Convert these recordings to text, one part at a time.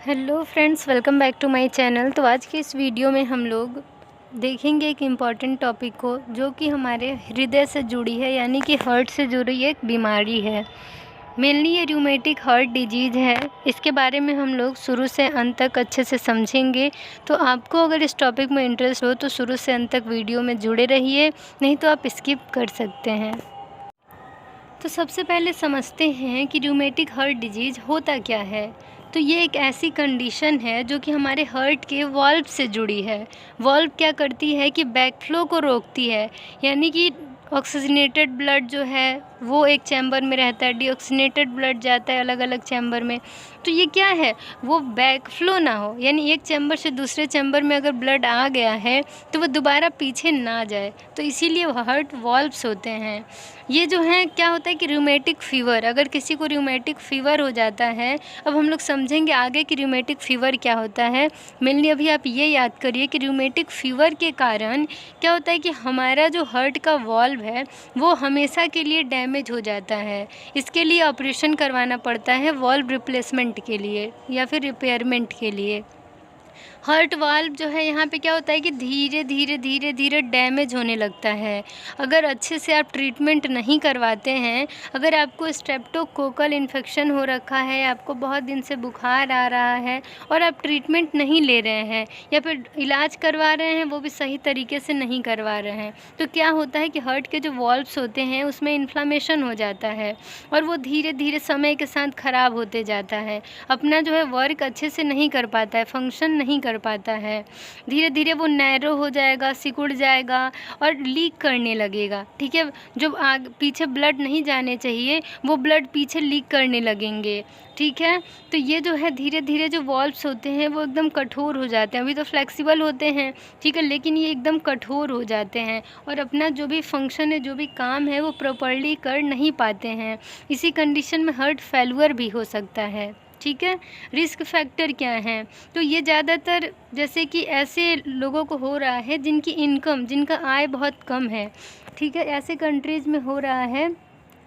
Hello friends, welcome back to my channel. तो आज के इस वीडियो में हम लोग देखेंगे एक इम्पॉर्टेंट टॉपिक को जो कि हमारे हृदय से जुड़ी है, यानी कि हार्ट से जुड़ी एक बीमारी है। मेनली ये रूमेटिक हार्ट डिजीज़ है। इसके बारे में हम लोग शुरू से अंत तक अच्छे से समझेंगे। तो आपको अगर इस टॉपिक में इंटरेस्ट हो तो शुरू से अंत तक वीडियो में जुड़े रहिए, नहीं तो आप स्किप कर सकते हैं। तो सबसे पहले समझते हैं कि रूमेटिक हार्ट डिजीज़ होता क्या है। तो ये एक ऐसी कंडीशन है जो कि हमारे हार्ट के वाल्व से जुड़ी है। वाल्व क्या करती है कि बैकफ्लो को रोकती है, यानी कि ऑक्सीजनेटेड ब्लड जो है वो एक चैम्बर में रहता है, डीऑक्सीजनेटेड ब्लड जाता है अलग अलग चैम्बर में। तो ये क्या है, वो बैकफ्लो ना हो, यानी एक चैम्बर से दूसरे चैम्बर में अगर ब्लड आ गया है तो वो दोबारा पीछे ना जाए। तो इसीलिए हार्ट वाल्व्स होते हैं। ये जो है क्या होता है कि रूमेटिक फ़ीवर, अगर किसी को रूमेटिक फ़ीवर हो जाता है, अब हम लोग समझेंगे आगे कि रूमेटिक फ़ीवर क्या होता है। मेनली अभी आप ये याद करिए कि रूमेटिक फ़ीवर के कारण क्या होता है कि हमारा जो हार्ट का वाल्व है वो हमेशा के लिए डैमेज हो जाता है। इसके लिए ऑपरेशन करवाना पड़ता है वाल्व रिप्लेसमेंट के लिए या फिर रिपेयरमेंट के लिए। हार्ट वाल्व जो है यहाँ पे क्या होता है कि धीरे धीरे धीरे धीरे डैमेज होने लगता है। अगर अच्छे से आप ट्रीटमेंट नहीं करवाते हैं, अगर आपको स्ट्रेप्टोकोकल इन्फेक्शन हो रखा है, आपको बहुत दिन से बुखार आ रहा है और आप ट्रीटमेंट नहीं ले रहे हैं या फिर इलाज करवा रहे हैं वो भी सही तरीके से नहीं करवा रहे हैं, तो क्या होता है कि हार्ट के जो वाल्व्स होते हैं उसमें इन्फ्लामेशन हो जाता है और वो धीरे धीरे समय के साथ ख़राब होते जाता है। अपना जो है वर्क अच्छे से नहीं कर पाता है, फंक्शन नहीं कर पाता है। धीरे धीरे वो नैरो हो जाएगा, सिकुड़ जाएगा और लीक करने लगेगा। ठीक है, जो आगे पीछे ब्लड नहीं जाने चाहिए वो ब्लड पीछे लीक करने लगेंगे। ठीक है, तो ये जो है धीरे धीरे जो वॉल्व्स होते हैं वो एकदम कठोर हो जाते हैं। अभी तो फ्लेक्सिबल होते हैं, ठीक है, लेकिन ये एकदम कठोर हो जाते हैं और अपना जो भी फंक्शन है, जो भी काम है वो प्रॉपर्ली कर नहीं पाते हैं। इसी कंडीशन में हार्ट फेल्यूर भी हो सकता है। ठीक है, रिस्क फैक्टर क्या हैं, तो ये ज़्यादातर जैसे कि ऐसे लोगों को हो रहा है जिनकी इनकम, जिनका आय बहुत कम है। ठीक है, ऐसे कंट्रीज़ में हो रहा है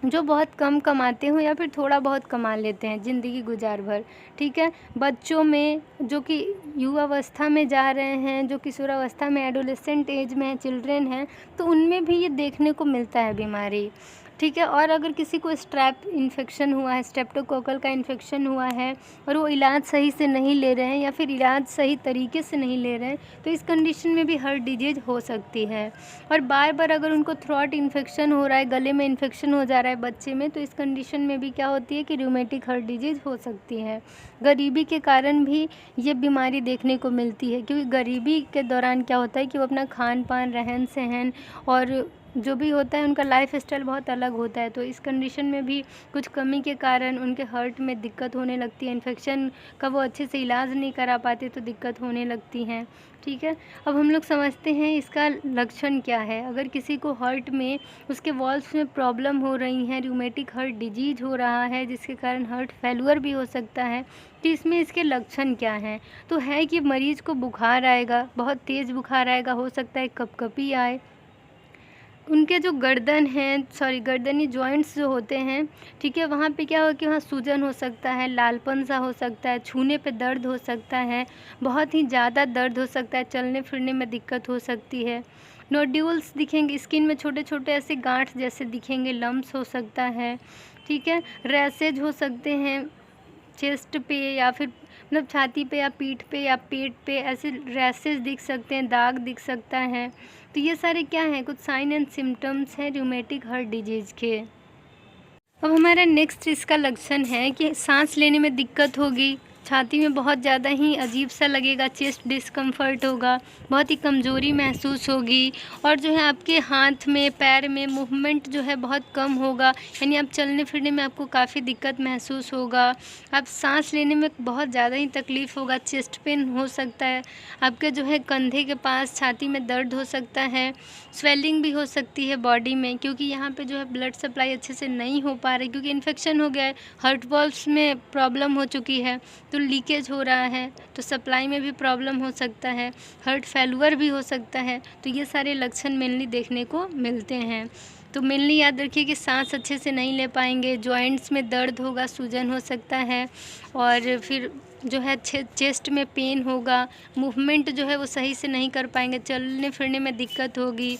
जो बहुत कम कमाते हो या फिर थोड़ा बहुत कमा लेते हैं ज़िंदगी गुजार भर। ठीक है, बच्चों में जो कि युवावस्था में जा रहे हैं, जो किशोरावस्था में एडोलेसेंट एज में हैं, चिल्ड्रेन हैं, तो उनमें भी ये देखने को मिलता है बीमारी। ठीक है, और अगर किसी को स्ट्रेप इन्फेक्शन हुआ है, स्ट्रेप्टोकोकल का इन्फेक्शन हुआ है और वो इलाज सही से नहीं ले रहे हैं या फिर इलाज सही तरीके से नहीं ले रहे हैं, तो इस कंडीशन में भी हार्ट डिजीज़ हो सकती है। और बार बार अगर उनको थ्रोट इन्फेक्शन हो रहा है, गले में इन्फेक्शन हो जा रहा है बच्चे में, तो इस कंडीशन में भी क्या होती है कि रूमेटिक हार्ट डिजीज़ हो सकती है। गरीबी के कारण भी ये बीमारी देखने को मिलती है, क्योंकि गरीबी के दौरान क्या होता है कि वो अपना खान पान, रहन सहन और जो भी होता है उनका लाइफ स्टाइल बहुत अलग होता है। तो इस कंडीशन में भी कुछ कमी के कारण उनके हार्ट में दिक्कत होने लगती है। इन्फेक्शन का वो अच्छे से इलाज नहीं करा पाते तो दिक्कत होने लगती हैं। ठीक है, अब हम लोग समझते हैं इसका लक्षण क्या है। अगर किसी को हार्ट में, उसके वॉल्व्स में प्रॉब्लम हो रही हैं, रूमेटिक हार्ट डिजीज हो रहा है जिसके कारण हार्ट फेल्यूर भी हो सकता है, तो इसमें इसके लक्षण क्या हैं। तो है कि मरीज़ को बुखार आएगा, बहुत तेज़ बुखार आएगा, हो सकता है कँपकँपी आए। उनके जो गर्दनी जॉइंट्स जो होते हैं, ठीक है, वहाँ पे क्या हो कि वहाँ सूजन हो सकता है, लालपन सा हो सकता है, छूने पे दर्द हो सकता है, बहुत ही ज़्यादा दर्द हो सकता है, चलने फिरने में दिक्कत हो सकती है। नोड्यूल्स दिखेंगे स्किन में, छोटे छोटे ऐसे गांठ जैसे दिखेंगे, लम्स हो सकता है। ठीक है, रैसेज हो सकते हैं चेस्ट पे या फिर मतलब छाती पे या पीठ पे या पेट पे, ऐसे रैसेस दिख सकते हैं, दाग दिख सकता है। तो ये सारे क्या हैं, कुछ साइन एंड सिम्टम्स हैं रूमेटिक हार्ट डिजीज़ के। अब हमारा नेक्स्ट इसका लक्षण है कि सांस लेने में दिक्कत होगी, छाती में बहुत ज़्यादा ही अजीब सा लगेगा, चेस्ट डिस्कम्फर्ट होगा, बहुत ही कमज़ोरी महसूस होगी और जो है आपके हाथ में, पैर में मूवमेंट जो है बहुत कम होगा, यानी आप चलने फिरने में आपको काफ़ी दिक्कत महसूस होगा। आप सांस लेने में बहुत ज़्यादा ही तकलीफ़ होगा, चेस्ट पेन हो सकता है, आपके जो है कंधे के पास, छाती में दर्द हो सकता है, स्वेलिंग भी हो सकती है बॉडी में, क्योंकि यहाँ पे जो है ब्लड सप्लाई अच्छे से नहीं हो पा रही, क्योंकि इन्फेक्शन हो गया है, हार्ट वाल्व्स में प्रॉब्लम हो चुकी है, तो लीकेज हो रहा है, तो सप्लाई में भी प्रॉब्लम हो सकता है, हार्ट फेल्यूर भी हो सकता है। तो ये सारे लक्षण मेनली देखने को मिलते हैं। तो मेनली याद रखिए कि सांस अच्छे से नहीं ले पाएंगे, जॉइंट्स में दर्द होगा, सूजन हो सकता है और फिर जो है चेस्ट में पेन होगा, मूवमेंट जो है वो सही से नहीं कर पाएंगे, चलने फिरने में दिक्कत होगी।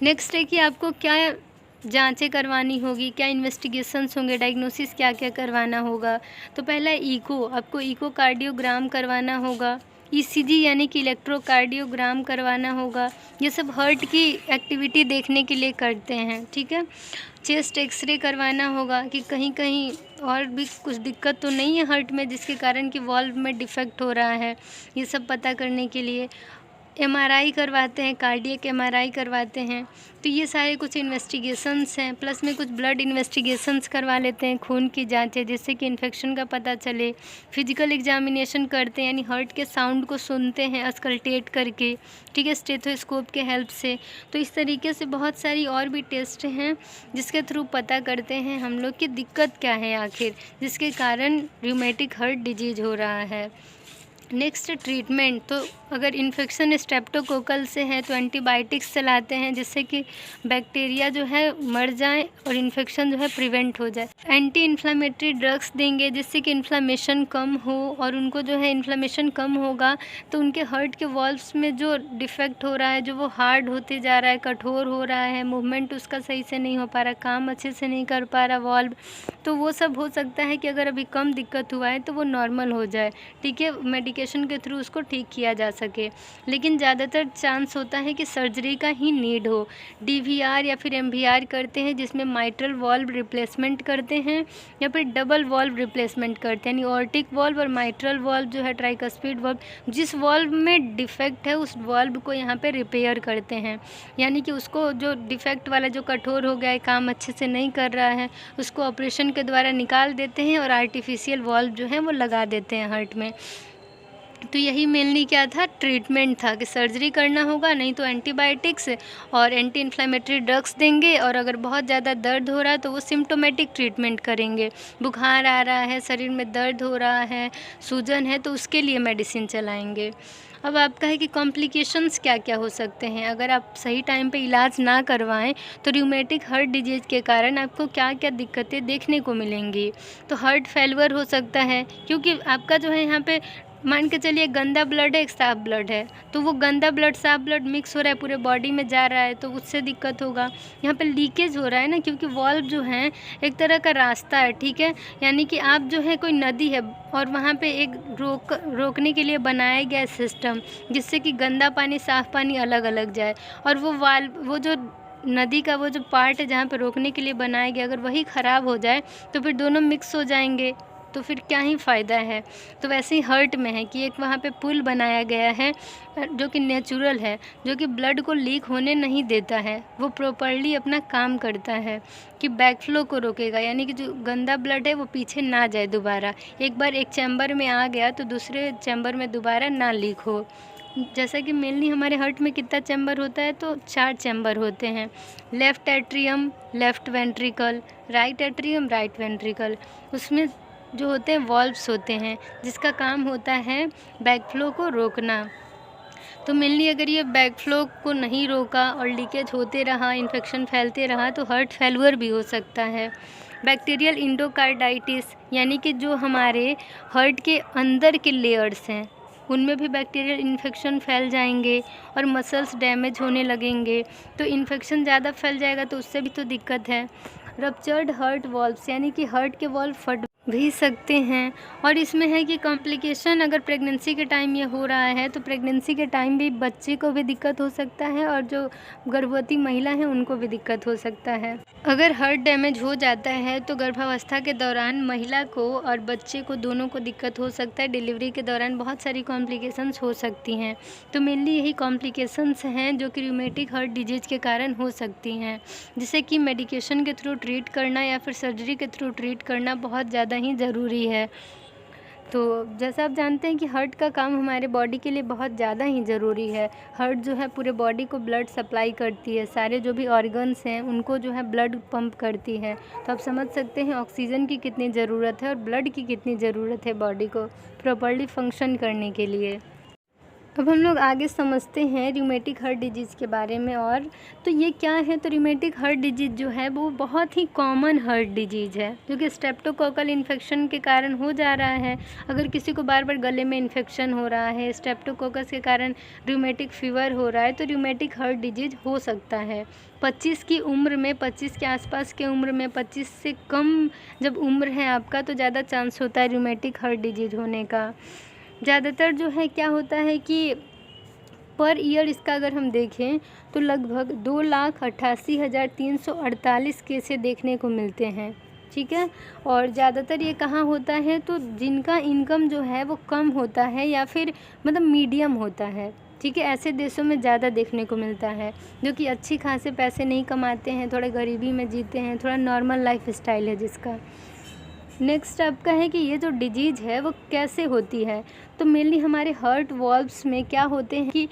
नेक्स्ट है कि आपको क्या जांचें करवानी होगी, क्या इन्वेस्टिगेशंस होंगे, डायग्नोसिस क्या क्या करवाना होगा। तो पहला ईको, आपको इकोकार्डियोग्राम करवाना होगा, ईसीजी यानी कि इलेक्ट्रोकार्डियोग्राम करवाना होगा। ये सब हार्ट की एक्टिविटी देखने के लिए करते हैं, ठीक है। चेस्ट एक्सरे करवाना होगा कि कहीं कहीं और भी कुछ दिक्कत तो नहीं है हार्ट में जिसके कारण कि वॉल्व में डिफेक्ट हो रहा है, ये सब पता करने के लिए। एमआरआई करवाते हैं, कार्डियक एमआरआई करवाते हैं। तो ये सारे कुछ इन्वेस्टिगेशंस हैं, प्लस में कुछ ब्लड इन्वेस्टिगेशंस करवा लेते हैं, खून की जांच है जिससे कि इन्फेक्शन का पता चले। फिजिकल एग्जामिनेशन करते हैं यानी हार्ट के साउंड को सुनते हैं अस्कल्टेट करके, ठीक है, स्टेथोस्कोप के हेल्प से। तो इस तरीके से बहुत सारी और भी टेस्ट हैं जिसके थ्रू पता करते हैं हम लोग की दिक्कत क्या है आखिर, जिसके कारण रूमेटिक हार्ट डिजीज हो रहा है। नेक्स्ट ट्रीटमेंट, तो अगर इन्फेक्शन स्ट्रेप्टोकोकल से है तो एंटीबायोटिक्स चलाते हैं जिससे कि बैक्टीरिया जो है मर जाए और इन्फेक्शन जो है प्रिवेंट हो जाए। एंटी इन्फ्लामेटरी ड्रग्स देंगे जिससे कि इन्फ्लामेशन कम हो, और उनको जो है इन्फ्लामेशन कम होगा तो उनके हार्ट के वॉल्व्स में जो डिफेक्ट हो रहा है, जो वो हार्ड होते जा रहा है, कठोर हो रहा है, मूवमेंट उसका सही से नहीं हो पा रहा, काम अच्छे से नहीं कर पा रहा वॉल्व, तो वो सब हो सकता है कि अगर अभी कम दिक्कत हुआ है तो वो नॉर्मल हो जाए, ठीक है, मेडिकेशन के थ्रू उसको ठीक किया जा सके। लेकिन ज़्यादातर चांस होता है कि सर्जरी का ही नीड हो। डीवीआर या फिर एमवीआर करते हैं जिसमें माइट्रल वॉल्व रिप्लेसमेंट करते हैं या फिर डबल वॉल्व रिप्लेसमेंट करते हैं, यानी ऑर्टिक वॉल्व और माइट्रल वॉल्व जो है ट्राइकस्पिड वॉल्व, जिस वॉल्व में डिफेक्ट है उस वॉल्व को यहाँ पे रिपेयर करते हैं, यानी कि उसको जो डिफेक्ट वाला जो कठोर हो गया है, काम अच्छे से नहीं कर रहा है, उसको ऑपरेशन के द्वारा निकाल देते हैं और आर्टिफिशियल वॉल्व जो है वो लगा देते हैं हार्ट में। तो यही मेनली क्या था, ट्रीटमेंट था कि सर्जरी करना होगा, नहीं तो एंटीबायोटिक्स और एंटी इन्फ्लेमेटरी ड्रग्स देंगे, और अगर बहुत ज़्यादा दर्द हो रहा है तो वो सिम्टोमेटिक ट्रीटमेंट करेंगे। बुखार आ रहा है, शरीर में दर्द हो रहा है, सूजन है, तो उसके लिए मेडिसिन चलाएंगे। अब आपका है कि कॉम्प्लिकेशंस क्या क्या हो सकते हैं अगर आप सही टाइम पे इलाज ना करवाएं, तो रूमेटिक हार्ट डिजीज़ के कारण आपको क्या क्या दिक्कतें देखने को मिलेंगी। तो हार्ट फेल्यूर हो सकता है, क्योंकि आपका जो है यहाँ पे मान के चलिए गंदा ब्लड है, एक साफ ब्लड है, तो वो गंदा ब्लड साफ ब्लड मिक्स हो रहा है, पूरे बॉडी में जा रहा है, तो उससे दिक्कत होगा। यहाँ पे लीकेज हो रहा है ना, क्योंकि वॉल्व जो है एक तरह का रास्ता है, ठीक है, यानी कि आप जो है कोई नदी है और वहाँ पे एक रोकने के लिए बनाया गया सिस्टम जिससे कि गंदा पानी साफ पानी अलग अलग जाए, और वो जो नदी का वो जो पार्ट है जहाँ पे रोकने के लिए बनाया गया, अगर वही ख़राब हो जाए तो फिर दोनों मिक्स हो जाएंगे, तो फिर क्या ही फ़ायदा है। तो वैसे ही हार्ट में है कि एक वहाँ पे पुल बनाया गया है जो कि नेचुरल है, जो कि ब्लड को लीक होने नहीं देता है, वो प्रॉपरली अपना काम करता है कि बैकफ्लो को रोकेगा, यानी कि जो गंदा ब्लड है वो पीछे ना जाए दोबारा, एक बार एक चैम्बर में आ गया तो दूसरे चैम्बर में दोबारा ना लीक हो। जैसा कि मेनली हमारे हार्ट में कितना चैम्बर होता है, तो 4 चैम्बर होते हैं। Left atrium, left ventricle, right atrium, right ventricle, उसमें जो होते हैं वॉल्व्स होते हैं जिसका काम होता है बैकफ्लो को रोकना। तो मेनली अगर ये बैकफ्लो को नहीं रोका और लीकेज होते रहा, इन्फेक्शन फैलते रहा, तो हार्ट फेल्यूर भी हो सकता है। बैक्टीरियल इंडोकार्डाइटिस, यानी कि जो हमारे हार्ट के अंदर के लेयर्स हैं उनमें भी बैक्टीरियल इन्फेक्शन फैल जाएंगे और मसल्स डैमेज होने लगेंगे, तो इन्फेक्शन ज़्यादा फैल जाएगा तो उससे भी तो दिक्कत है। रप्चर्ड हार्ट वॉल्व्स, यानी कि हार्ट के वॉल्व फट भी सकते हैं, और इसमें है कि कॉम्प्लिकेशन अगर प्रेगनेंसी के टाइम ये हो रहा है तो प्रेगनेंसी के टाइम भी बच्चे को भी दिक्कत हो सकता है और जो गर्भवती महिला है उनको भी दिक्कत हो सकता है। अगर हार्ट डैमेज हो जाता है तो गर्भावस्था के दौरान महिला को और बच्चे को दोनों को दिक्कत हो सकता है, डिलीवरी के दौरान बहुत सारी कॉम्प्लिकेशंस हो सकती हैं। तो मेनली यही कॉम्प्लिकेशंस हैं जो कि रूमेटिक हार्ट डिजीज़ के कारण हो सकती हैं, जिसे कि मेडिकेशन के थ्रू ट्रीट करना या फिर सर्जरी के थ्रू ट्रीट करना बहुत ज़्यादा ही ज़रूरी है। तो जैसा आप जानते हैं कि हार्ट का काम हमारे बॉडी के लिए बहुत ज़्यादा ही ज़रूरी है। हार्ट जो है पूरे बॉडी को ब्लड सप्लाई करती है, सारे जो भी ऑर्गन्स हैं उनको जो है ब्लड पंप करती है। तो आप समझ सकते हैं ऑक्सीजन की कितनी ज़रूरत है और ब्लड की कितनी ज़रूरत है बॉडी को प्रॉपर्ली फंक्शन करने के लिए। अब हम लोग आगे समझते हैं रूमेटिक हार्ट डिजीज़ के बारे में। और तो ये क्या है, तो रूमेटिक हार्ट डिजीज़ जो है वो बहुत ही कॉमन हार्ट डिजीज़ है जो कि स्ट्रेप्टोकोकल इन्फेक्शन के कारण हो जा रहा है। अगर किसी को बार बार गले में इन्फेक्शन हो रहा है, स्ट्रेप्टोकोकस के कारण रूमेटिक फीवर हो रहा है, तो रूमेटिक हार्ट डिजीज़ हो सकता है। 25 की उम्र में, 25 के आसपास के उम्र में, 25 से कम जब उम्र है आपका तो ज़्यादा चांस होता है रूमेटिक हार्ट डिजीज़ होने का। ज़्यादातर जो है क्या होता है कि पर ईयर इसका अगर हम देखें तो लगभग 2,88,348 केसेस देखने को मिलते हैं, ठीक है। और ज़्यादातर ये कहाँ होता है, तो जिनका इनकम जो है वो कम होता है या फिर मतलब मीडियम होता है, ठीक है, ऐसे देशों में ज़्यादा देखने को मिलता है जो कि अच्छी खासे पैसे नहीं कमाते हैं, थोड़े गरीबी में जीते हैं, थोड़ा नॉर्मल लाइफ स्टाइल है जिसका। नेक्स्ट आपका है कि ये जो डिजीज़ है वो कैसे होती है, तो मेनली हमारे हार्ट वॉल्व्स में क्या होते हैं कि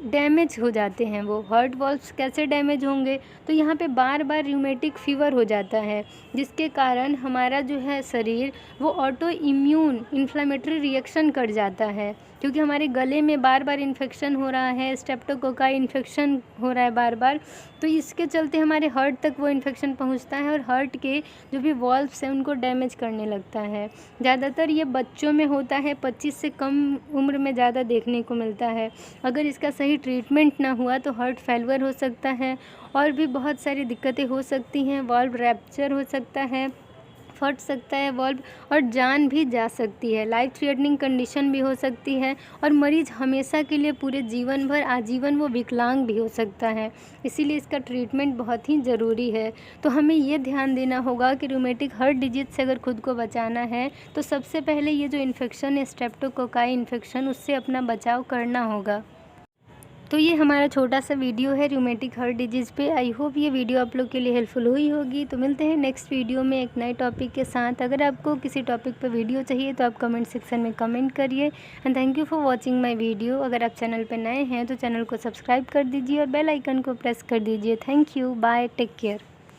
डैमेज हो जाते हैं। वो हार्ट वॉल्व्स कैसे डैमेज होंगे, तो यहाँ पे बार बार रूमेटिक फीवर हो जाता है जिसके कारण हमारा जो है शरीर वो ऑटो इम्यून इन्फ्लेमेटरी रिएक्शन कर जाता है, क्योंकि हमारे गले में बार बार इन्फेक्शन हो रहा है, स्ट्रेप्टोकोकाई इन्फेक्शन हो रहा है बार बार, तो इसके चलते हमारे हार्ट तक वो इन्फेक्शन पहुंचता है और हार्ट के जो भी वॉल्व्स हैं उनको डैमेज करने लगता है। ज़्यादातर ये बच्चों में होता है, 25 से कम उम्र में ज़्यादा देखने को मिलता है। अगर इसका सही ट्रीटमेंट ना हुआ तो हार्ट फेल्यूर हो सकता है और भी बहुत सारी दिक्कतें हो सकती हैं। वॉल्व रैप्चर हो सकता है, फट सकता है वॉल्व, और जान भी जा सकती है, लाइफ थ्रेटनिंग कंडीशन भी हो सकती है और मरीज़ हमेशा के लिए पूरे जीवन भर आजीवन वो विकलांग भी हो सकता है। इसीलिए इसका ट्रीटमेंट बहुत ही ज़रूरी है। तो हमें ये ध्यान देना होगा कि रूमेटिक हार्ट डिजीज़ से अगर खुद को बचाना है तो सबसे पहले ये जो इन्फेक्शन है स्ट्रेप्टोकोकाई इन्फेक्शन, उससे अपना बचाव करना होगा। तो ये हमारा छोटा सा वीडियो है रूमेटिक हार्ट डिजीज़ पे। आई होप ये वीडियो आप लोग के लिए हेल्पफुल हुई होगी। तो मिलते हैं नेक्स्ट वीडियो में एक नए टॉपिक के साथ। अगर आपको किसी टॉपिक पर वीडियो चाहिए तो आप कमेंट सेक्शन में कमेंट करिए। And thank you for watching my video. अगर आप चैनल पर नए हैं तो चैनल को सब्सक्राइब कर दीजिए और बेल आइकन को प्रेस कर दीजिए। Thank you, bye, take care.